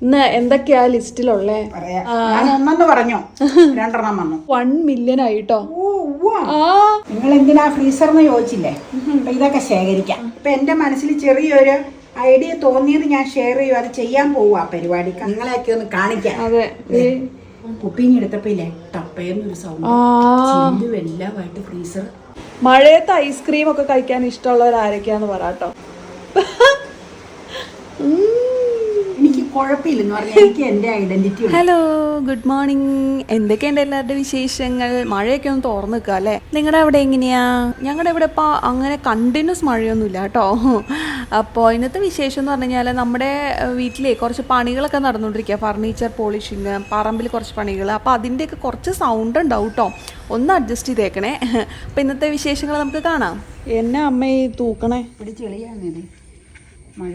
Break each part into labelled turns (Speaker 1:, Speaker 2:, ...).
Speaker 1: ഇന്ന് എന്തൊക്കെയാ ലിസ്റ്റിലുള്ളേ?
Speaker 2: പറഞ്ഞു 2 വന്നു.
Speaker 1: 1 മില്യൺ ആയിട്ടോ.
Speaker 2: നിങ്ങൾ എന്തിനാ ഫ്രീസർന്ന് ചോദിച്ചില്ലേ? അപ്പൊ ഇതൊക്കെ ശേഖരിക്കാം. ഇപ്പൊ എന്റെ മനസ്സിൽ ചെറിയൊരു ഐഡിയ തോന്നിയത് ഞാൻ ഷെയർ ചെയ്യും. അത് ചെയ്യാൻ പോവാ പരിപാടി. നിങ്ങളെയൊക്കെ ഒന്ന് കാണിക്കാം.
Speaker 1: അതെ,
Speaker 2: കുപ്പിങ് എടുത്തപ്പോ ഇല്ലേ ടപ്പയെന്നൊരു സൗണ്ട് എല്ലാമായിട്ട് ഫ്രീസർ.
Speaker 1: മഴയത്ത് ഐസ്ക്രീം ഒക്കെ കഴിക്കാൻ ഇഷ്ടമുള്ളവർ ആരൊക്കെയാന്ന് പറയാട്ടോ.
Speaker 2: എനിക്ക് കുഴപ്പമില്ലെന്ന് പറഞ്ഞാൽ എനിക്ക് എൻ്റെ ഐഡന്റിറ്റി.
Speaker 1: Hello, good morning. എന്തൊക്കെയുണ്ട് എല്ലാവരുടെ വിശേഷങ്ങൾ? മഴയൊക്കെ ഒന്ന് തുറന്നു നിൽക്കുക അല്ലേ? നിങ്ങളുടെ അവിടെ എങ്ങനെയാ? ഞങ്ങളുടെ ഇവിടെ ഇപ്പോൾ അങ്ങനെ കണ്ടിന്യൂസ് മഴയൊന്നുമില്ല കേട്ടോ. അപ്പോൾ ഇന്നത്തെ വിശേഷം എന്ന് പറഞ്ഞു കഴിഞ്ഞാൽ നമ്മുടെ വീട്ടിലെ കുറച്ച് പണികളൊക്കെ നടന്നുകൊണ്ടിരിക്കുക. ഫർണിച്ചർ പോളിഷിങ്, പറമ്പിൽ കുറച്ച് പണികൾ. അപ്പോൾ അതിൻ്റെയൊക്കെ കുറച്ച് സൗണ്ട് ഉണ്ടാവും കേട്ടോ. ഒന്ന് അഡ്ജസ്റ്റ് ചെയ്തേക്കണേ. അപ്പോൾ ഇന്നത്തെ വിശേഷങ്ങൾ നമുക്ക് കാണാം. എന്നെ അമ്മ ഈ തൂക്കണേ
Speaker 2: ഇവിടെ ചെളിയാണിത്. മഴ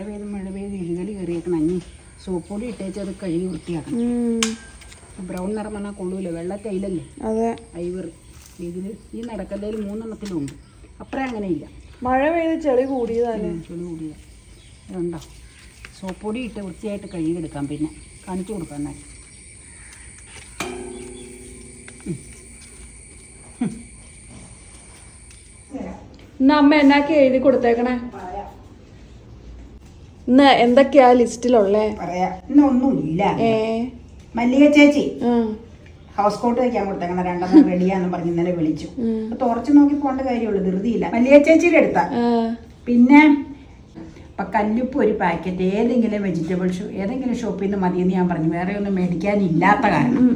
Speaker 2: പെയ്ത് ഇലുകളി കയറിയേക്കണം. അഞ്ഞി സോപ്പൊടി ഇട്ടേച്ച് അത് കഴുകി വൃത്തിയാക്കണം. ബ്രൗൺ നിറം പറഞ്ഞാൽ കൊള്ളൂല, വെള്ള തൈലല്ലേ.
Speaker 1: അതെ,
Speaker 2: ഐവറി. ഇതിൽ ഈ നടക്കല്ലയിൽ 3 ഉണ്ട്. അപ്പറേ അങ്ങനെയില്ല.
Speaker 1: മഴ പെയ്ത് ചെളി കൂടിയതല്ലേ?
Speaker 2: ചെളി കൂടിയ അതുണ്ടോ? സോപ്പൊടി ഇട്ട് വൃത്തിയായിട്ട് കഴുകിയെടുക്കാം. പിന്നെ കാണിച്ചു കൊടുക്കാം. എന്നാൽ
Speaker 1: ഇന്ന് അമ്മ എന്നാക്കി എഴുതി കൊടുത്തേക്കണേ? ഇന്ന് എന്തൊക്കെയാ ലിസ്റ്റിലുള്ളേ?
Speaker 2: പറയാ. ഇന്നൊന്നുമില്ല. മല്ലിക ചേച്ചി ഹൗസ് കോട്ട് വയ്ക്കാൻ കൊടുത്തേക്കണം. 2 റെഡിയാന്ന് പറഞ്ഞ് ഇന്നലെ വിളിച്ചു. തുറച്ചു നോക്കി പോകേണ്ട കാര്യമുള്ളൂ, ധൃതിയില്ല. മല്ലിക ചേച്ചിയുടെ അടുത്താ. പിന്നെ ഇപ്പൊ കല്ലുപ്പ് ഒരു പാക്കറ്റ് ഏതെങ്കിലും വെജിറ്റബിൾ ഏതെങ്കിലും ഷോപ്പിൽ നിന്ന് മതിയെന്ന് ഞാൻ പറഞ്ഞു. വേറെ ഒന്നും മേടിക്കാനില്ലാത്ത കാരണം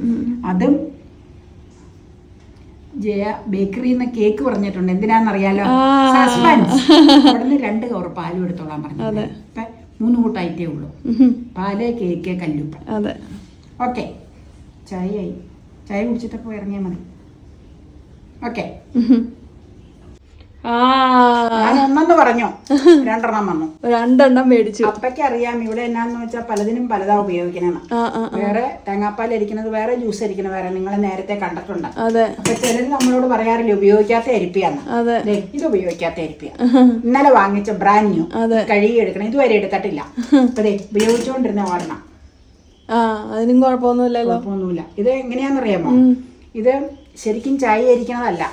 Speaker 2: അതും ജയ ബേക്കറിന്ന് കേക്ക് പറഞ്ഞിട്ടുണ്ട്. എന്തിനാന്നറിയാലോ? സസ്പെൻസ്. അവിടുന്ന് 2 കവർ പാലും എടുത്തോളാൻ പറഞ്ഞു. ഇപ്പൊ 3 കൂട്ടായിട്ടേ ഉള്ളൂ. പാല്, കേക്ക്, കല്ലുപ്പ്.
Speaker 1: അതെ,
Speaker 2: ഓക്കെ. ചായ കുടിച്ചിട്ടപ്പോ ഇറങ്ങിയാൽ മതി. ഓക്കെ. ഞാനൊന്നു പറഞ്ഞു 2 വന്നു.
Speaker 1: 2 മേടിച്ചു.
Speaker 2: അപ്പയ്ക്ക് അറിയാം ഇവിടെ എന്നാന്ന് വെച്ചാൽ പലതിനും പലതാ ഉപയോഗിക്കണേന്ന്. വേറെ തേങ്ങാപ്പാൽ ഇരിക്കുന്നത് വേറെ, ജ്യൂസ് ഇരിക്കുന്നത് വേറെ. നിങ്ങൾ നേരത്തെ കണ്ടിട്ടുണ്ട്. അപ്പൊ ചിലര് നമ്മളോട് പറയാറില്ല ഉപയോഗിക്കാത്ത അരിപ്പിയാന്ന്. ഇത് ഉപയോഗിക്കാത്ത അരിപ്പിയ. ഇന്നലെ വാങ്ങിച്ച ബ്രാൻഡ് ന്യൂ, കഴുകി എടുക്കണം. ഇതുവരെ എടുത്തിട്ടില്ല. അപ്പൊ ഉപയോഗിച്ചുകൊണ്ടിരുന്ന ഓടണം.
Speaker 1: അതിനും കുഴപ്പമൊന്നുമില്ലല്ലോ.
Speaker 2: കുഴപ്പമൊന്നുമില്ല. ഇത് എങ്ങനെയാന്നറിയാമോ? ഇത് ശരിക്കും ചായ അരിക്കണതല്ല,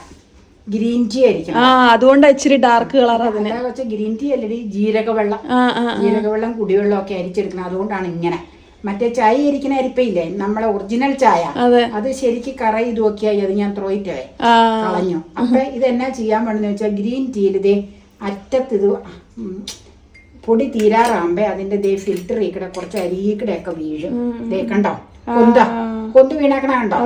Speaker 2: ഗ്രീൻ ടീ ആയിരിക്കണം.
Speaker 1: അതുകൊണ്ട് ഇച്ചിരി ഡാർക്ക് കളർ.
Speaker 2: വെച്ചാൽ ഗ്രീൻ ടീ അല്ലടി, ജീരകവെള്ളം കുടിവെള്ളം ഒക്കെ അരിച്ചെടുക്കണം. അതുകൊണ്ടാണ് ഇങ്ങനെ. മറ്റേ ചായ അരിക്കുന്ന അരിപ്പയില്ലേ, നമ്മളെ ഒറിജിനൽ ചായ, അത് ശരിക്ക് കറ ഇതുമൊക്കെയായി. അത് ഞാൻ ത്രോയിറ്റ് കളഞ്ഞു. അപ്പൊ ഇതെന്നാ ചെയ്യാൻ വേണമെന്ന് വെച്ചാൽ ഗ്രീൻ ടീയിൽ ഇതേ അറ്റത്ത് ഇത് പൊടി തീരാറാകുമ്പോ അതിന്റെ ദേ ഫിൽറ്റർ ഈക്കടെ കുറച്ച് അരിക്കടെ ഒക്കെ വീഴും. ദേ കണ്ടോ, കൊന്ത് വീണാക്കണ കണ്ടോ?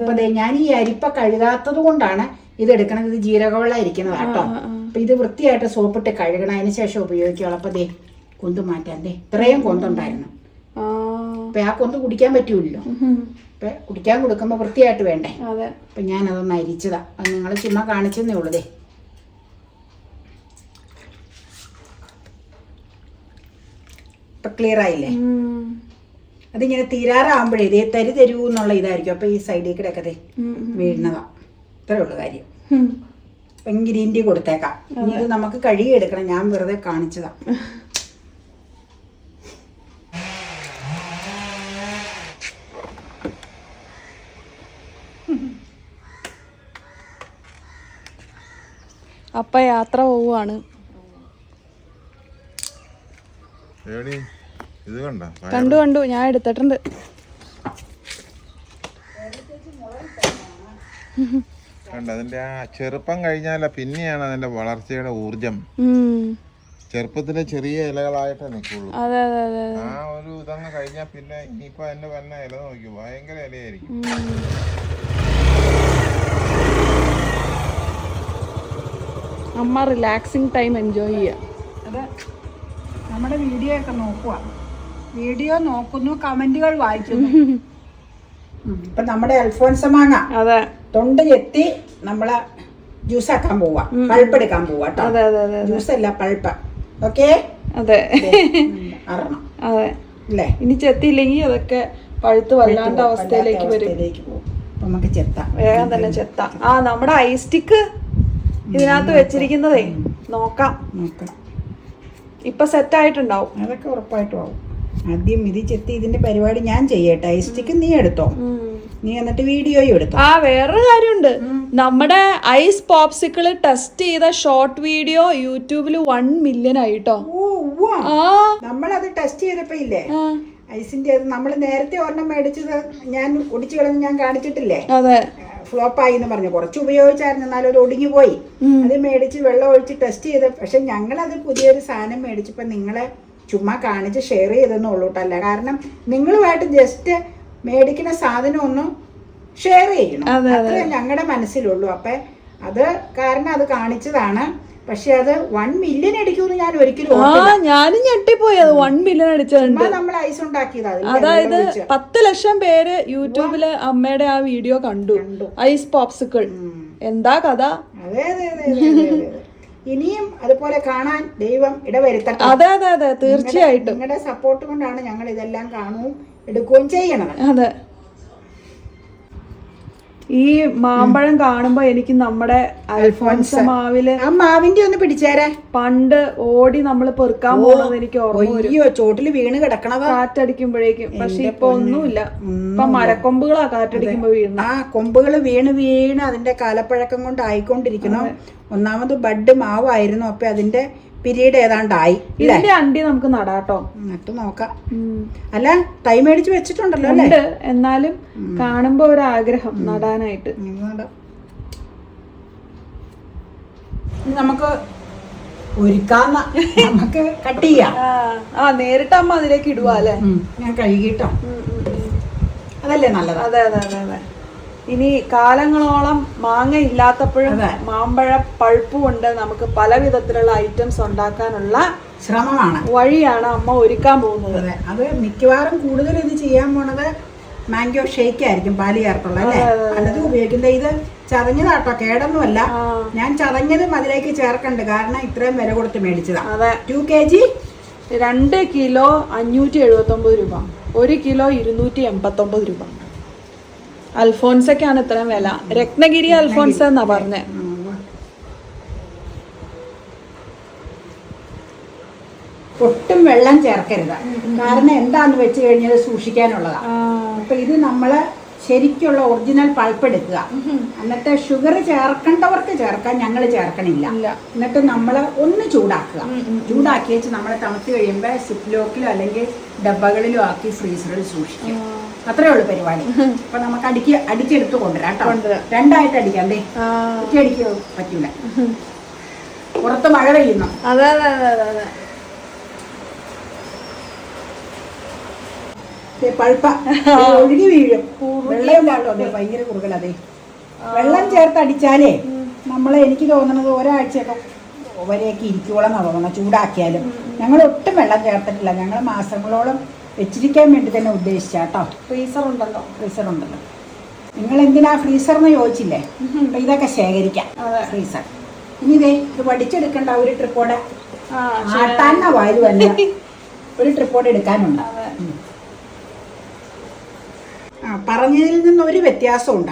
Speaker 2: അപ്പൊ ഞാൻ ഈ അരിപ്പ കഴുകാത്തത് കൊണ്ടാണ് ഇതെടുക്കണത്. ഇത് ജീരകവെള്ളം ഇരിക്കുന്നതാ കേട്ടോ. അപ്പൊ ഇത് വൃത്തിയായിട്ട് സോപ്പിട്ട് കഴുകണം. അതിന് ശേഷം ഉപയോഗിക്കുള്ളൂ. അപ്പൊ ദേ കൊന്ത് മാറ്റാൻ ദേ ഇത്രയും കൊന്തുണ്ടായിരുന്നു. അപ്പൊ ആ കൊന്ത് കുടിക്കാൻ പറ്റൂല്ലോ. അപ്പൊ കുടിക്കാൻ കൊടുക്കുമ്പോ വൃത്തിയായിട്ട് വേണ്ടേ? അപ്പൊ ഞാൻ അതൊന്ന് അരിച്ചതാ. അത് നിങ്ങൾ ചുമ്മാ കാണിച്ചെന്നേ ഉള്ളൂ. ദേ ഇപ്പൊ ക്ലിയർ ആയില്ലേ? അതിങ്ങനെ തീരാറാകുമ്പോഴേ ഇതേ തരൂന്നുള്ള ഇതായിരിക്കും. അപ്പൊ ഈ സൈഡിൽ കൂടെ ഒക്കെ വീഴുന്നതാ. ഇത്രേ ഉള്ളു കാര്യം. ഇപ്പം ഗ്രീൻ ടീ കൊടുത്തേക്കാം. ഇനി ഇത് നമുക്ക് കഴുകി എടുക്കണം. ഞാൻ വെറുതെ കാണിച്ചതാ.
Speaker 1: അപ്പ യാത്ര പോവാണ്. കണ്ടു ഞാൻ എടുത്തിട്ടുണ്ട്.
Speaker 3: അതിന്റെ ആ ചെറുപ്പം കഴിഞ്ഞാല പിന്നെയാണ് അതിന്റെ വളർച്ചയുടെ ഊർജം. ചെറുപ്പത്തിലെ ചെറിയ ഇലകളായിട്ടേ നിൽക്കുള്ളൂ. ആ ഒരു ഇതങ്ങ് കഴിഞ്ഞാൽ പിന്നെ ഇനിയിപ്പോ അതിന്റെ വന്ന ഇല നോക്കി ഭയങ്കര ഇലയായിരിക്കും.
Speaker 1: അമ്മ റിലാക്സിങ് ടൈം എൻജോയ് ചെയ്യാം.
Speaker 2: അത് നമ്മുടെ വീഡിയോ ഒക്കെ നോക്കുക. വീഡിയോ നോക്കുന്നു, കമന്റുകൾ വായിക്കുന്നു. ഇപ്പൊ നമ്മുടെ അൽഫോൻസ മാങ്ങ തൊണ്ട് ചെത്തി നമ്മളെ ജ്യൂസ് ആക്കാൻ പോവാ, പൾപ്പ് എടുക്കാൻ പോവാ കേട്ടോ. ജ്യൂസ് അല്ല, പൾപ്പ്. ഓക്കെ.
Speaker 1: അതെ,
Speaker 2: അല്ലേ?
Speaker 1: ഇനി ചെത്തിയില്ലെങ്കിൽ അതൊക്കെ പഴുത്ത് വല്ലാണ്ട അവസ്ഥയിലേക്ക് വരും.
Speaker 2: നമുക്ക് ചെത്താം,
Speaker 1: വേഗം തന്നെ ചെത്താം. നമ്മുടെ ഐസ് സ്റ്റിക്ക് ഇതിനകത്ത് വെച്ചിരിക്കുന്നതേ നോക്കാം.
Speaker 2: നോക്കാം.
Speaker 1: ഇപ്പൊ സെറ്റ് ആയിട്ടുണ്ടാവും.
Speaker 2: അതൊക്കെ ഉറപ്പായിട്ടും ആവും. ആദ്യം ഇത് ചെത്തി ഇതിന്റെ പരിപാടി ഞാൻ ചെയ്യട്ടെ. ഐസ്റ്റിക്ക് നീ എടുത്തോ, നീ എന്നിട്ട് വീഡിയോയും എടുത്തോ.
Speaker 1: ആ വേറൊരു കാര്യമുണ്ട്, നമ്മുടെ ഐസ് പോപ്സിക്കിള് ടെസ്റ്റ് ചെയ്ത ഷോർട്ട് വീഡിയോ യൂട്യൂബിൽ 1 മില്യൺ ആയിട്ടോ.
Speaker 2: നമ്മളത് ടെസ്റ്റ് ചെയ്തപ്പോ ഇല്ലേ ഐസിന്റെ നമ്മൾ നേരത്തെ ഒരെണ്ണം മേടിച്ചത് ഞാൻ ഒടിച്ചു കളഞ്ഞ് ഞാൻ കാണിച്ചിട്ടില്ലേ, ഫ്ലോപ്പായി എന്ന് പറഞ്ഞു. കുറച്ച് ഉപയോഗിച്ചായിരുന്നു, എന്നാലും അത് ഒടിഞ്ഞു പോയി. അത് മേടിച്ച് വെള്ളം ഒഴിച്ച് ടെസ്റ്റ് ചെയ്ത്. പക്ഷെ ഞങ്ങളത് പുതിയൊരു സാധനം മേടിച്ചപ്പോ നിങ്ങളെ ചുമ്മാ കാണിച്ച് ഷെയർ ചെയ്തെന്നുള്ളൂ കേട്ടല്ല. കാരണം നിങ്ങളുമായിട്ട് ജസ്റ്റ് മേടിക്കുന്ന സാധനം ഒന്ന് ഷെയർ ചെയ്യണം, അത്രേ ഞങ്ങളുടെ മനസ്സിലുള്ളൂ. അപ്പൊ അത് കാരണം അത് കാണിച്ചതാണ്. പക്ഷെ അത് 1 മില്യൺ അടിക്കുമെന്ന് ഞാൻ ഒരിക്കലും
Speaker 1: ഞാനും ഞെട്ടിപ്പോയി. അത് 1 മില്യൺ അടിച്ചിട്ടുണ്ട്.
Speaker 2: നമ്മൾ ഐസ് ഉണ്ടാക്കിയതാ.
Speaker 1: അതായത് 10 ലക്ഷം പേര് യൂട്യൂബില് അമ്മയുടെ ആ വീഡിയോ കണ്ടു, ഐസ് പോപ്സിക്കിൾ. എന്താ കഥ?
Speaker 2: അതെ അതെ അതെ അതെ. ഇനിയും അതുപോലെ കാണാൻ ദൈവം ഇടവരുത്തട്ടെ.
Speaker 1: അതെ അതെ അതെ, തീർച്ചയായിട്ടും
Speaker 2: നിങ്ങളുടെ സപ്പോർട്ട് കൊണ്ടാണ് ഞങ്ങൾ ഇതെല്ലാം കാണുകയും എടുക്കുകയും ചെയ്യണത്.
Speaker 1: അതെ, ഈ മാമ്പഴം കാണുമ്പോ എനിക്ക് നമ്മുടെ അൽഫോൻസ മാവില്
Speaker 2: ആ മാവിന്റെ ഒന്ന് പിടിച്ചേരെ
Speaker 1: പണ്ട് ഓടി നമ്മള് പെറുക്കാൻ പോകുന്നത് എനിക്ക് ഓർമ്മ.
Speaker 2: അയ്യോ, ചോട്ടില് വീണ് കിടക്കണത്
Speaker 1: കാറ്റടിക്കുമ്പോഴേക്കും. പക്ഷെ ഇപ്പൊ ഒന്നുമില്ല, ഇപ്പൊ മരക്കൊമ്പുകളാ കാറ്റടിക്കുമ്പോ വീഴുന്ന.
Speaker 2: ആ കൊമ്പുകൾ വീണ് വീണ് അതിന്റെ കാലപ്പഴക്കം കൊണ്ട് ആയിക്കൊണ്ടിരിക്കണം. ഒന്നാമത് ബഡ് മാവായിരുന്നു, അപ്പൊ അതിന്റെ പിരീഡ് ഏതാണ്ടായി.
Speaker 1: ഇതിന്റെ അണ്ടി നമുക്ക് നടാട്ടോ,
Speaker 2: നട്ട് നോക്കാം. അല്ല, തൈ മേടിച്ച് വെച്ചിട്ടുണ്ടല്ലോ അല്ലേ?
Speaker 1: എന്നാലും കാണുമ്പോ ഒരു ആഗ്രഹം നടാനായിട്ട്.
Speaker 2: നമുക്ക് ഒരുക്കാന്ന, നമുക്ക് കട്ട് ചെയ്യാം.
Speaker 1: നേരിട്ട് അമ്മ അതിലേക്ക് ഇടുവാ അല്ലേ?
Speaker 2: ഞാൻ കഴുകിട്ടോ, അതല്ലേ നല്ലത്.
Speaker 1: അതെ അതെ അതെ അതെ. ഇനി കാലങ്ങളോളം മാങ്ങ ഇല്ലാത്തപ്പോഴും മാമ്പഴ പൾപ്പ് കൊണ്ട് നമുക്ക് പല വിധത്തിലുള്ള ഐറ്റംസ് ഉണ്ടാക്കാനുള്ള
Speaker 2: ശ്രമമാണ്,
Speaker 1: വഴിയാണ് അമ്മ ഒരുക്കാൻ പോകുന്നത്.
Speaker 2: അത് മിക്കവാറും കൂടുതൽ ഇത് ചെയ്യാൻ പോണത് മാംഗോ ഷേക്ക് ആയിരിക്കും, പാല് ചേർത്തുള്ള അല്ലേ? അത് ഉപയോഗിക്കുന്നത്. ഇത് ചതഞ്ഞതാട്ടോ, കേടൊന്നുമല്ല. ഞാൻ ചതഞ്ഞതും അതിലേക്ക് ചേർക്കണ്ട്, കാരണം ഇത്രയും വില കൊടുത്ത് മേടിച്ചതാ. 2 kg
Speaker 1: 2 കിലോ 579 രൂപ, 1 കിലോ 289 രൂപ. അൽഫോൻസക്കാണ് ഇത്രയും വില. രത്നഗിരി അൽഫോൻസ എന്നാ പറഞ്ഞേ.
Speaker 2: ഒട്ടും വെള്ളം ചേർക്കരുത്, കാരണം എന്താന്ന് വെച്ച് കഴിഞ്ഞാൽ സൂക്ഷിക്കാനുള്ളതാ. അപ്പൊ ഇത് നമ്മള് ശരിക്കുള്ള ഒറിജിനൽ പൾപ്പ് എടുക്കുക, എന്നിട്ട് ഷുഗർ ചേർക്കേണ്ടവർക്ക് ചേർക്കാൻ, ഞങ്ങൾ ചേർക്കണില്ല. എന്നിട്ട് നമ്മൾ ഒന്ന് ചൂടാക്കുക. ചൂടാക്കി വെച്ച് നമ്മൾ തണുത്ത് കഴിയുമ്പോൾ സിപ്ലോക്കിലോ അല്ലെങ്കിൽ ഡബ്ബകളിലോ ആക്കി ഫ്രീസറിൽ സൂക്ഷിക്കും. അത്രേ ഉള്ളു പരിപാടി. അപ്പൊ നമുക്ക് അടിച്ചെടുത്ത് കൊണ്ടുവരാം കേട്ടോ. 2ആയിട്ട് അടിക്കാം. ഒറ്റ അടിക്ക് പറ്റൂല, പുറത്ത് മഴ പെയ്യുന്നു.
Speaker 1: അതെ അതെ അതെ അതെ.
Speaker 2: പൾപ്പ ഒഴുകി വീഴും, വെള്ളം പാട്ടോ. അതെ, ഭയങ്കര കുറുകൽ. അതെ, വെള്ളം ചേർത്ത് അടിച്ചാലേ നമ്മളെ, എനിക്ക് തോന്നുന്നത് ഒരാഴ്ചയൊക്കെ വരെയൊക്കെ ഇരിക്കുവോളെന്നാണ് തോന്നുന്നത് ചൂടാക്കിയാലും. ഞങ്ങൾ ഒട്ടും വെള്ളം ചേർത്തിട്ടില്ല, ഞങ്ങൾ മാസങ്ങളോളം വെച്ചിരിക്കാൻ വേണ്ടി തന്നെ ഉദ്ദേശിച്ചാട്ടോ. ഫ്രീസർ ഉണ്ടല്ലോ. നിങ്ങൾ എന്തിനാ ഫ്രീസർ എന്ന് ചോദിച്ചില്ലേ? അപ്പൊ ഇതൊക്കെ ശേഖരിക്കാം, ഫ്രീസർ. ഇനി ഇതേ ഇത് വടിച്ചെടുക്കണ്ട, ഒരു ട്രിപ്പോടെ ആട്ടാന്ന വായു അല്ല, ഒരു ട്രിപ്പോടെ എടുക്കാനുണ്ട്. പറഞ്ഞതിൽ നിന്ന് ഒരു വ്യത്യാസമുണ്ട്.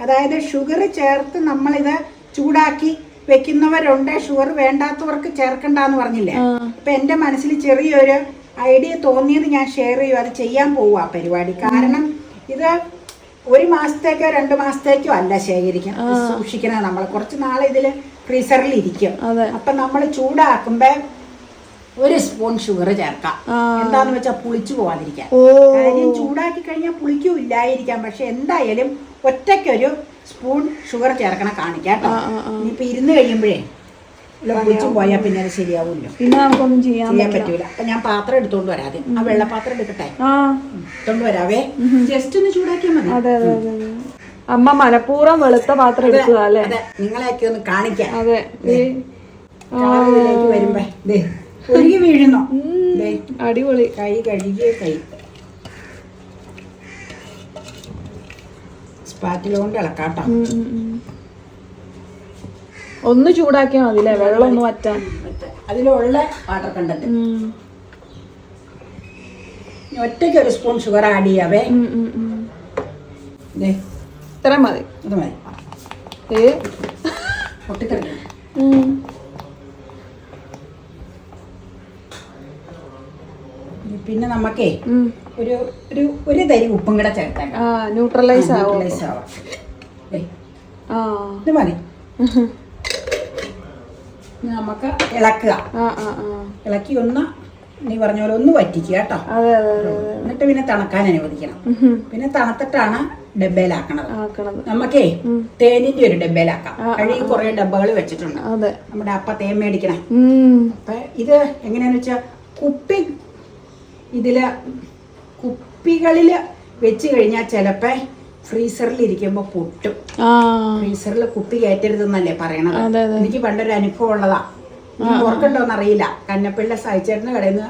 Speaker 2: അതായത് ഷുഗർ ചേർത്ത് നമ്മളിത് ചൂടാക്കി വെക്കുന്നവരുണ്ട്, ഷുഗർ വേണ്ടാത്തവർക്ക് ചേർക്കണ്ടെന്ന് പറഞ്ഞില്ലേ? അപ്പൊ എന്റെ മനസ്സിൽ ചെറിയൊരു ഐഡിയ തോന്നിയത് ഞാൻ ഷെയർ ചെയ്യും. അത് ചെയ്യാൻ പോവുക പരിപാടി. കാരണം ഇത് 1 മാസത്തേക്കോ 2 മാസത്തേക്കോ അല്ല ശേഖരിക്കണം, സൂക്ഷിക്കണത്. നമ്മൾ കുറച്ച് നാളെ ഇതില് ഫ്രീസറിൽ ഇരിക്കും. അപ്പൊ നമ്മൾ ചൂടാക്കുമ്പോ 1 സ്പൂൺ ഷുഗർ ചേർക്കാം. എന്താന്ന് വെച്ചാൽ പുളിച്ചു പോവാതിരിക്കാൻ. കാര്യം ചൂടാക്കി കഴിഞ്ഞാൽ പുളിക്കും ഇല്ലായിരിക്കാം, പക്ഷെ എന്തായാലും ഒറ്റയ്ക്കൊരു സ്പൂൺ ഷുഗർ ചേർക്കണം, കാണിക്കാം കേട്ടോ. ഇനിയിപ്പൊ ഇരുന്ന് കഴിയുമ്പോഴേ പുളിച്ചു പോയാൽ പിന്നെ അത് ശരിയാവൂല്ലോ,
Speaker 1: പിന്നെ നമുക്കൊന്നും ചെയ്യാൻ
Speaker 2: പറ്റൂല. അപ്പൊ ഞാൻ പാത്രം എടുത്തോണ്ട് വരാതെ, ആ വെള്ളപ്പാത്രം എടുക്കട്ടെ, എടുത്തോണ്ട് വരാവേ. ജസ്റ്റ് ഒന്ന് ചൂടാക്കിയാൽ മതി.
Speaker 1: അതെ അതെ അതെ. അമ്മ മനഃപൂർവ്വം വെളുത്ത പാത്രം എടുക്കുക അല്ലേ?
Speaker 2: നിങ്ങളെയൊക്കെ ഒന്ന് കാണിക്കാം.
Speaker 1: അതെ,
Speaker 2: ഇതിലേക്ക് വരുമ്പോ ഒഴുകി വീഴുന്നു.
Speaker 1: അടിപൊളി.
Speaker 2: കൈ കഴുകിയ കൈ സ്പാറ്റിലുകൊണ്ട് ഇളക്കാട്ടോ.
Speaker 1: ഒന്ന് ചൂടാക്കിയാൽ മതില്ലേ, വെള്ളം ഒന്ന് വറ്റാൻ.
Speaker 2: അതിലുള്ള വാട്ടർ കണ്ടന്റ്. ഒറ്റയ്ക്ക് 1 സ്പൂൺ ഷുഗർ ആഡ് ചെയ്യാവേ.
Speaker 1: ഇത്ര മതി,
Speaker 2: ഇത് മതി. പൊട്ടിത്തെറിക്കണം. പിന്നെ നമുക്കേ ഒരു ഒരു ഒരു തരി ഉപ്പും കൂടെ ചേർത്തേക്കാം.
Speaker 1: ന്യൂട്രലൈസ് ആവും.
Speaker 2: ഇത് മതി. നമുക്ക് ഇളക്കുക. ഇളക്കി ഒന്ന് നീ പറഞ്ഞ പോലെ ഒന്ന് വറ്റിക്കുക കേട്ടോ. എന്നിട്ട് പിന്നെ തണുക്കാൻ അനുവദിക്കണം. പിന്നെ തണുത്തിട്ടാണ് ഡബ്ബയിലാക്കണത്. നമുക്കേ തേനിന്റെ ഒരു ഡബ്ബയിലാക്കാം. കഴുകി കുറെ ഡബ്ബകൾ വെച്ചിട്ടുണ്ട്. നമ്മുടെ അപ്പ തേൻ മേടിക്കണം. അപ്പൊ ഇത് എങ്ങനെയാന്ന് വെച്ചാ കുപ്പികളില് വെച്ച് കഴിഞ്ഞാൽ ചിലപ്പോ ഫ്രീസറിൽ ഇരിക്കുമ്പോ പൊട്ടും. ഫ്രീസറിൽ കുപ്പി കയറ്റരുതെന്നല്ലേ പറയണത്. എനിക്ക് പണ്ടൊരു അനുഭവം ഉള്ളതാ. ഓർക്കണ്ടോന്ന് അറിയില്ല. കന്നപ്പള്ളിയിലെ സായിച്ചേട്ടന്റെ കടയിൽ നിന്ന്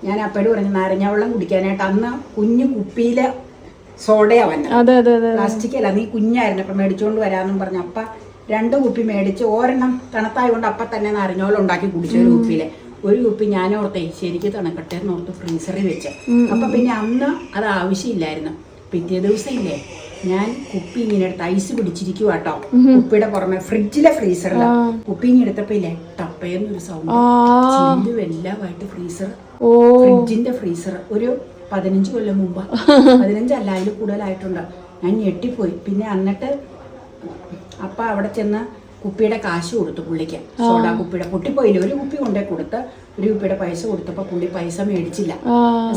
Speaker 2: ഞാൻ അപ്പയോട് പറഞ്ഞു നാരങ്ങ വെള്ളം കുടിക്കാനായിട്ട്. അന്ന് കുഞ്ഞു കുപ്പിയില് സോഡയാ വന്നത്, പ്ലാസ്റ്റിക് അല്ല. നീ കുഞ്ഞായിരുന്നു. അപ്പൊ മേടിച്ചുകൊണ്ട് വരാന്നും പറഞ്ഞു അപ്പ 2 കുപ്പി മേടിച്ച് ഒരെണ്ണം തണുത്തായതുകൊണ്ട് അപ്പ തന്നെ നാരങ്ങ വെള്ളം ഉണ്ടാക്കി കുടിച്ചു. ഒരു കുപ്പിയില് ഒരു കുപ്പി ഞാനോർത്തേ ശരിക്ക് തണുക്കട്ടെ എന്നോർത്ത് ഫ്രീസറിൽ വെച്ച്. അപ്പൊ പിന്നെ അന്ന് അത് ആവശ്യമില്ലായിരുന്നു. പിറ്റേ ദിവസം ഇല്ലേ ഞാൻ കുപ്പി ഇങ്ങനെ എടുത്ത് ഐസ് പിടിച്ചിരിക്കുക കേട്ടോ. കുപ്പിയുടെ പുറമെ ഫ്രിഡ്ജിലെ ഫ്രീസറില് കുപ്പി ഇങ്ങനെ എടുത്തപ്പോ ഇല്ലേ ടപ്പേന്നൊരു സൗണ്ട്. ചില്ലും എല്ലാമായിട്ട് ഫ്രിഡ്ജിന്റെ ഫ്രീസർ ഒരു 15 കൊല്ലം മുമ്പ്. 15 അല്ല, അതിൽ കൂടുതലായിട്ടുണ്ട്. ഞാൻ ഞെട്ടിപ്പോയി. പിന്നെ എന്നിട്ട് അപ്പ അവിടെ ചെന്ന് കുപ്പിയുടെ കാശ് കൊടുത്തു പുള്ളിക്ക്. സോഡാ കുപ്പിയുടെ പൊട്ടിപ്പോയില്ല. ഒരു കുപ്പി കൊണ്ടേ കൊടുത്ത് 1 കുപ്പിയുടെ പൈസ കൊടുത്തപ്പോ പുള്ളി പൈസ മേടിച്ചില്ല.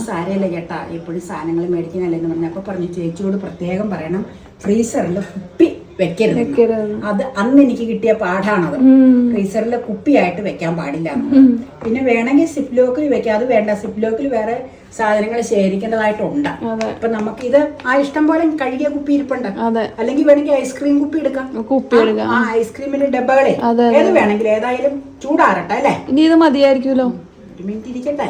Speaker 2: സാരമില്ല ചേട്ടാ, എപ്പോഴും സാധനങ്ങൾ മേടിക്കുന്നല്ലെന്ന് പറഞ്ഞു. അപ്പൊ പറഞ്ഞു ചേച്ചിയോട് പ്രത്യേകം പറയണം ഫ്രീസറിൽ കുപ്പി വെക്കരുത്. അത് അന്ന് എനിക്ക് കിട്ടിയ പാഠാണത്. ഫ്രീസറിൽ കുപ്പിയായിട്ട് വെക്കാൻ പാടില്ല. പിന്നെ വേണമെങ്കിൽ സിപ്പ് ലോക്കിൽ വെക്കാം. അത് വേണ്ട, സിപ്പ് ലോക്കിൽ വേറെ സാധനങ്ങൾ ശേഖരിക്കേണ്ടതായിട്ടുണ്ട്. അപ്പൊ നമുക്കിത് ഇഷ്ടം പോലെ കഴുകിയ കുപ്പി ഇരിപ്പുണ്ട്. അല്ലെങ്കിൽ വേണമെങ്കിൽ ഐസ്ക്രീം കുപ്പി എടുക്കാം. ഐസ്ക്രീമിന്റെ ഡബ്ബകളെ ഏത് വേണമെങ്കിലും ഏതായാലും ചൂടാറട്ടെ അല്ലേ.
Speaker 1: ഇനി ഇത് മതിയായിരിക്കുമല്ലോ.
Speaker 2: 1 മിനിറ്റ് ഇരിക്കട്ടെ.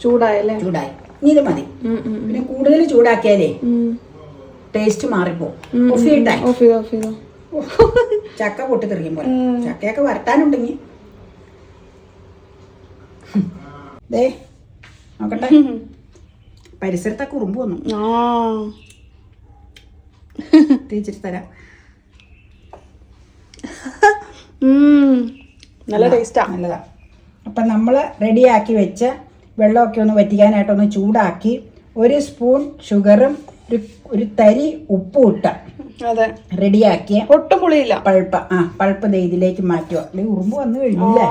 Speaker 1: ചൂടായല്ലേ?
Speaker 2: ചൂടായി. ഇനി ഇത് മതി. പിന്നെ കൂടുതൽ ചൂടാക്കിയാലേ ടേസ്റ്റ് മാറിപ്പോ. ചക്ക പൊട്ടി തെറിയും പോലെ. ചക്കയൊക്കെ വരട്ടാനുണ്ടെങ്കിൽ ദേ നോക്കട്ടെ. പരിസരത്തൊക്കെ ഉറുമ്പ് വന്നു. തേച്ചിട്ട് തരാം.
Speaker 1: നല്ല ടേസ്റ്റാ.
Speaker 2: നല്ലതാ. അപ്പൊ നമ്മള് റെഡിയാക്കി വെച്ച് വെള്ളമൊക്കെ ഒന്ന് വറ്റിക്കാനായിട്ടൊന്ന് ചൂടാക്കി 1 സ്പൂൺ ഷുഗറും ഒരു തരി ഉപ്പും ഇട്ട റെഡിയാക്കിയ
Speaker 1: ഒട്ടും പുളിയില്ല
Speaker 2: പൾപ്പ് ഇതിലേക്ക് മാറ്റുക. അല്ലെങ്കിൽ ഉറുമ്പ് വന്നു കഴിഞ്ഞില്ലേ,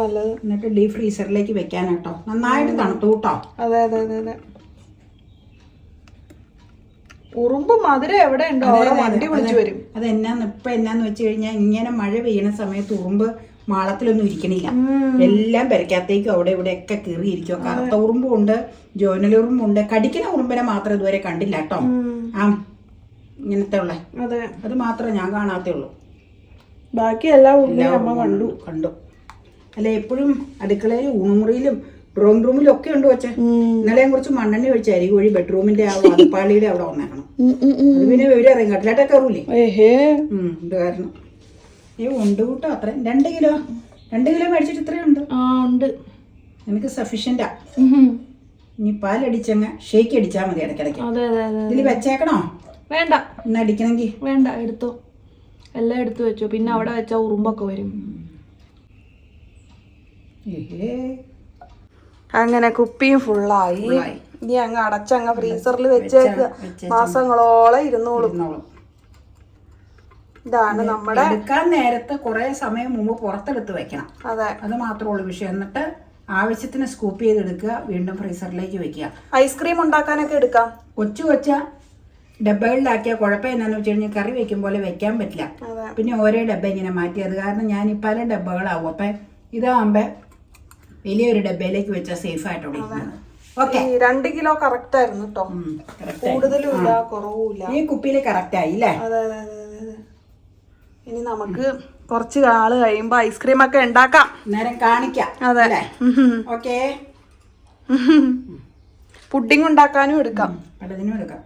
Speaker 1: നല്ലത്.
Speaker 2: എന്നിട്ട് ഡീപ് ഫ്രീസറിലേക്ക് വെക്കാനാട്ടോ. നന്നായിട്ട് തണുത്തു കേട്ടോ.
Speaker 1: അതെ അതെ അതെ അതെ. ഉറുമ്പ് മധുരം എവിടെ ഉണ്ടോ അവിടെ വണ്ടി വിളിച്ചു വരും.
Speaker 2: അത് എന്നാന്ന് വെച്ച് കഴിഞ്ഞാൽ ഇങ്ങനെ മഴ പെയ്യണ സമയത്ത് ഉറുമ്പ് മാളത്തിലൊന്നും ഇരിക്കണില്ല. എല്ലാം പെരക്കകത്തേക്കും അവിടെ ഇവിടെ ഒക്കെ കീറിയിരിക്കുക. കറുത്ത ഉറുമ്പുണ്ട്, ജോനലുറുമ്പുണ്ട്. കടിക്കുന്ന ഉറുമ്പിനെ മാത്രം ഇതുവരെ കണ്ടില്ല കേട്ടോ. ഇങ്ങനത്തെ ഉള്ള അത് മാത്രമേ ഞാൻ കാണാത്തേ ഉള്ളൂ.
Speaker 1: ബാക്കി എല്ലാ ഉറുമ്പിനും അമ്മ
Speaker 2: കണ്ടു. അല്ല എപ്പോഴും അടുക്കളയിലും ഊണുമുറിയിലും ഡ്രോയിങ് റൂമിലും ഒക്കെ ഉണ്ട് വെച്ചേ. ഇന്നലെ കുറച്ച് മണ്ണെണ്ണ ഒഴിച്ച് അരികോഴി ബെഡ്റൂമിന്റെ വാതിപ്പാളിയുടെ അവിടെ വന്നേക്കണം. അത് പിന്നെ വിവരം കട്ടിലായിട്ടൊക്കെ കയറൂലേ. ഇത് കാരണം ഉണ്ട് കൂട്ടോ. അത്ര 2 കിലോ മേടിച്ചിട്ട് ഇത്രയുണ്ട്.
Speaker 1: ഉണ്ട്.
Speaker 2: എനിക്ക് സഫീഷ്യന്റാ. ഇനി പാലടിച്ചങ്ങ് ഷേക്ക് അടിച്ചാൽ മതി ഇടയ്ക്കിടയ്ക്ക്. ഇതിൽ വെച്ചേക്കണോ?
Speaker 1: വേണ്ട.
Speaker 2: ഇന്ന് അടിക്കണമെങ്കിൽ
Speaker 1: വേണ്ട, എടുത്തോ. എല്ലാം എടുത്തു വെച്ചോ. പിന്നെ അവിടെ വെച്ചാ ഉറുമ്പൊക്കെ വരും. അങ്ങനെ കുപ്പിയും ഫുള്ളായി. ഇനി അങ്ങ് അടച്ചങ്ങ് ഫ്രീസറിൽ വെച്ചേക്ക്. മാസങ്ങളോളം ഇരുന്നോളും. ഇതാണ് നമ്മുടെ
Speaker 2: എടുക്കാൻ നേരത്തെ കുറെ സമയം മുമ്പ് പുറത്തെടുത്ത് വെക്കണം.
Speaker 1: അതെ,
Speaker 2: അത് മാത്രമേ ഉള്ളൂ വിഷയം. എന്നിട്ട് ആവശ്യത്തിന് സ്കൂപ്പ് ചെയ്തെടുക്കുക, വീണ്ടും ഫ്രീസറിലേക്ക് വെക്കുക.
Speaker 1: ഐസ്ക്രീം ഉണ്ടാക്കാനൊക്കെ എടുക്കാം.
Speaker 2: കൊച്ച ഡബ്ബകളിലാക്കിയ കുഴപ്പം എന്നാന്ന് വെച്ച് കഴിഞ്ഞാൽ കറി വെക്കും പോലെ വെക്കാൻ പറ്റില്ല. പിന്നെ ഓരോ ഡബ്ബ ഇങ്ങനെ മാറ്റി. അത് കാരണം ഞാൻ പല ഡബ്ബകളാവും. അപ്പൊ ഇതാകുമ്പോ വലിയൊരു ഡബ്ബയിലേക്ക് വെച്ചാൽ സേഫ് ആയിട്ടുണ്ട്. ഓക്കെ,
Speaker 1: 2 കിലോ കറക്റ്റ് ആയിരുന്നു കേട്ടോ. കൂടുതലും ഇല്ല, കുറവുമില്ല.
Speaker 2: ഈ കുപ്പിയിൽ കറക്റ്റ് ആയി അല്ലേ?
Speaker 1: അതെ അതെ അതെ അതെ. ഇനി നമുക്ക് കുറച്ച് നാള് കഴിയുമ്പോ ഐസ്ക്രീം ഒക്കെ ഉണ്ടാക്കാം.
Speaker 2: നേരം കാണിക്കാം.
Speaker 1: അതെ.
Speaker 2: ഓക്കെ,
Speaker 1: പുഡിംഗ് ഉണ്ടാക്കാനും എടുക്കാം.
Speaker 2: പലതിനും എടുക്കാം.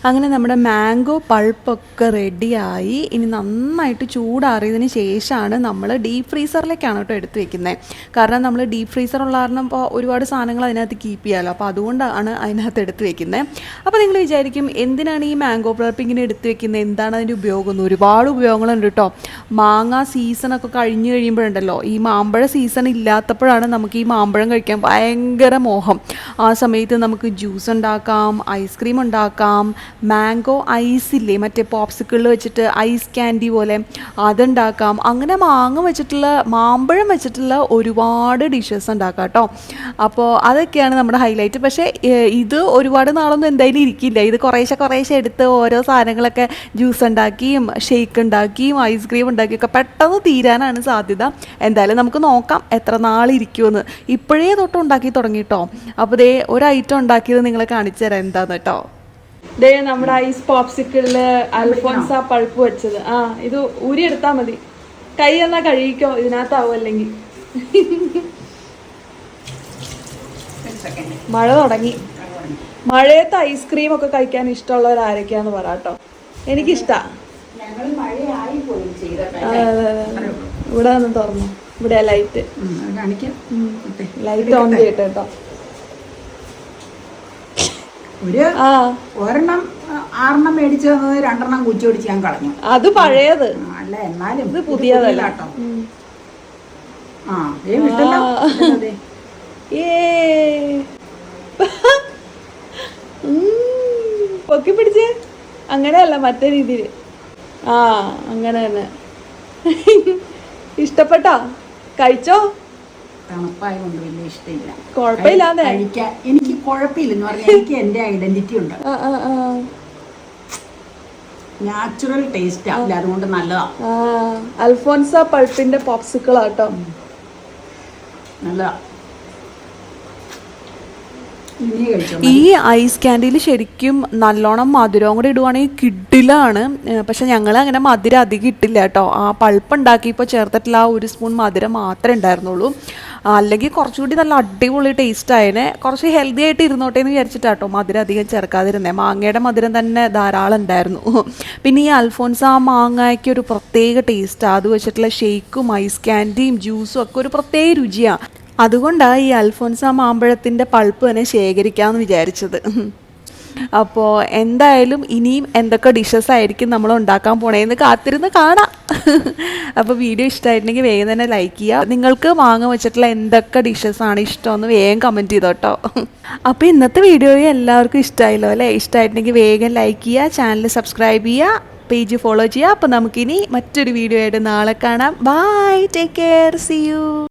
Speaker 1: അങ്ങനെ നമ്മുടെ മാംഗോ പൾപ്പൊക്കെ റെഡിയായി. ഇനി നന്നായിട്ട് ചൂടാറിയതിന് ശേഷമാണ് നമ്മൾ ഡീപ്പ് ഫ്രീസറിലേക്കാണ് കേട്ടോ എടുത്ത് വെക്കുന്നത്. കാരണം നമ്മൾ ഡീപ്പ് ഫ്രീസർ ഉള്ള കാരണം ഇപ്പോൾ ഒരുപാട് സാധനങ്ങൾ അതിനകത്ത് കീപ്പ് ചെയ്യാമല്ലോ, അപ്പോൾ അതുകൊണ്ടാണ് അതിനകത്ത് എടുത്ത് വെക്കുന്നത്. അപ്പോൾ നിങ്ങൾ വിചാരിക്കും എന്തിനാണ് ഈ മാംഗോ പൾപ്പ് ഇങ്ങനെ എടുത്ത് വെക്കുന്നത്, എന്താണ് അതിൻ്റെ ഉപയോഗം? ഒരുപാട് ഉപയോഗങ്ങളുണ്ട് കേട്ടോ. മാങ്ങ സീസണൊക്കെ കഴിഞ്ഞ് കഴിയുമ്പോഴുണ്ടല്ലോ, ഈ മാമ്പഴ സീസൺ ഇല്ലാത്തപ്പോഴാണ് നമുക്ക് ഈ മാമ്പഴം കഴിക്കാൻ ഭയങ്കര മോഹം. ആ സമയത്ത് നമുക്ക് ജ്യൂസ് ഉണ്ടാക്കാം, ഐസ്ക്രീം ഉണ്ടാക്കാം, മാംഗോ ഐസ് ഇല്ലേ, മറ്റേ പോപ്സിക്കിളിൽ വെച്ചിട്ട് ഐസ് ക്യാൻഡി പോലെ അതുണ്ടാക്കാം. അങ്ങനെ മാമ്പഴം വെച്ചിട്ടുള്ള ഒരുപാട് ഡിഷസ് ഉണ്ടാക്കാം കേട്ടോ. അപ്പോൾ അതൊക്കെയാണ് നമ്മുടെ ഹൈലൈറ്റ്. പക്ഷേ ഇത് ഒരുപാട് നാളൊന്നും എന്തായാലും ഇരിക്കില്ല. ഇത് കുറേശ്ശെ എടുത്ത് ഓരോ സാധനങ്ങളൊക്കെ ജ്യൂസ് ഉണ്ടാക്കിയും ഷേക്ക് ഉണ്ടാക്കിയും ഐസ്ക്രീം ഉണ്ടാക്കിയൊക്കെ പെട്ടെന്ന് തീരാനാണ് സാധ്യത. എന്തായാലും നമുക്ക് നോക്കാം എത്ര നാളിരിക്കുമെന്ന്. ഇപ്പോഴേ തൊട്ട് ഉണ്ടാക്കി തുടങ്ങി കേട്ടോ. അപ്പോൾ ദേ ഒരു ഐറ്റം ഉണ്ടാക്കിയത് നിങ്ങളെ കാണിച്ചു തരാം എന്താന്ന് കേട്ടോ. ദേ നമ്മുടെ ഐസ് പോപ്സിക്കിളില് അൽഫോൻസ പൾപ്പ് വെച്ചത്. ഇത് ഊരി എടുത്താൽ മതി. കൈ എന്നാ കഴുകിക്കോ, ഇതിനകത്താവും അല്ലെങ്കിൽ. മഴ തുടങ്ങി. മഴയത്ത് ഐസ്ക്രീം ഒക്കെ കഴിക്കാൻ ഇഷ്ടമുള്ളവരാരൊക്കെയാന്ന് പറയാട്ടോ. എനിക്കിഷ്ടാ. ഇവിടെ ഒന്ന് തുറന്നു. ഇവിടെ ലൈറ്റ് ഓൺ ചെയ്യട്ടെ കേട്ടോ.
Speaker 2: ഒരെണ്ണം 6 മേടിച്ചു തന്നത് 2 കുച്ചി പിടിച്ച് ഞാൻ കളഞ്ഞു.
Speaker 1: അത് പഴയത്
Speaker 2: അല്ല, എന്നാലും
Speaker 1: ഇത് പുതിയതല്ല
Speaker 2: കേട്ടോ.
Speaker 1: പൊക്കി പിടിച്ചേ. അങ്ങനെയല്ല, മറ്റേ രീതിയിൽ. അങ്ങനെ തന്നെ. ഇഷ്ടപ്പെട്ടോ? കഴിച്ചോ?
Speaker 2: തണുപ്പായതുകൊണ്ട് വലിയ ഇഷ്ടമില്ല.
Speaker 1: കുഴപ്പമില്ലാതെ
Speaker 2: കഴിക്കാൻ എനിക്ക് കുഴപ്പമില്ലെന്ന് പറഞ്ഞാൽ എനിക്ക് എൻ്റെ ഐഡന്റിറ്റി ഉണ്ട്. നാച്ചുറൽ ടേസ്റ്റ് ആവില്ല, അതുകൊണ്ട് നല്ലതാ.
Speaker 1: അൽഫോൻസ പൾപ്പിന്റെ പോപ്സിക്കിളാട്ടോ,
Speaker 2: നല്ലതാ.
Speaker 1: ഈ ഐസ് ക്യാൻഡിയിൽ ശരിക്കും നല്ലോണം മധുരവും കൂടി ഇടുവാണെങ്കിൽ കിഡിലാണ്. പക്ഷെ ഞങ്ങൾ അങ്ങനെ മധുരം അധികം ഇട്ടില്ല കേട്ടോ. ആ പൾപ്പ് ഉണ്ടാക്കിയപ്പോൾ ചേർത്തിട്ടുള്ള ആ 1 സ്പൂൺ മധുരം മാത്രമേ ഉണ്ടായിരുന്നുള്ളൂ. അല്ലെങ്കിൽ കുറച്ചുകൂടി നല്ല അടിപൊളി ടേസ്റ്റ് ആയതിനെ. കുറച്ച് ഹെൽത്തി ആയിട്ട് ഇരുന്നോട്ടെ എന്ന് വിചാരിച്ചിട്ടാട്ടോ മധുരം അധികം ചേർക്കാതിരുന്നത്. മാങ്ങയുടെ മധുരം തന്നെ ധാരാളം ഉണ്ടായിരുന്നു. പിന്നെ ഈ അൽഫോൻസ ആ മാങ്ങയ്ക്ക് ഒരു പ്രത്യേക ടേസ്റ്റാണ്. അത് വെച്ചിട്ടുള്ള ഷേക്കും ഐസ് ക്യാൻഡിയും ജ്യൂസും ഒക്കെ ഒരു പ്രത്യേക രുചിയാണ്. അതുകൊണ്ടാണ് ഈ അൽഫോൻസ മാമ്പഴത്തിൻ്റെ പൾപ്പ് തന്നെ ശേഖരിക്കാമെന്ന് വിചാരിച്ചത്. അപ്പോൾ എന്തായാലും ഇനിയും എന്തൊക്കെ ഡിഷസ് ആയിരിക്കും നമ്മൾ ഉണ്ടാക്കാൻ പോണേന്ന് കാത്തിരുന്ന് കാണാം. അപ്പോൾ വീഡിയോ ഇഷ്ടമായിട്ടുണ്ടെങ്കിൽ വേഗം തന്നെ ലൈക്ക് ചെയ്യുക. നിങ്ങൾക്ക് മാങ്ങ വെച്ചിട്ടുള്ള എന്തൊക്കെ ഡിഷസാണ് ഇഷ്ടമെന്ന് വേഗം കമൻറ്റ് ചെയ്തോ കേട്ടോ. അപ്പോൾ ഇന്നത്തെ വീഡിയോ എല്ലാവർക്കും ഇഷ്ടമായല്ലോ അല്ലേ? ഇഷ്ടമായിട്ടുണ്ടെങ്കിൽ വേഗം ലൈക്ക് ചെയ്യുക, ചാനൽ സബ്സ്ക്രൈബ് ചെയ്യുക, പേജ് ഫോളോ ചെയ്യുക. അപ്പോൾ നമുക്കിനി മറ്റൊരു വീഡിയോ ആയിട്ട് നാളെ കാണാം. Bye, take care, see U.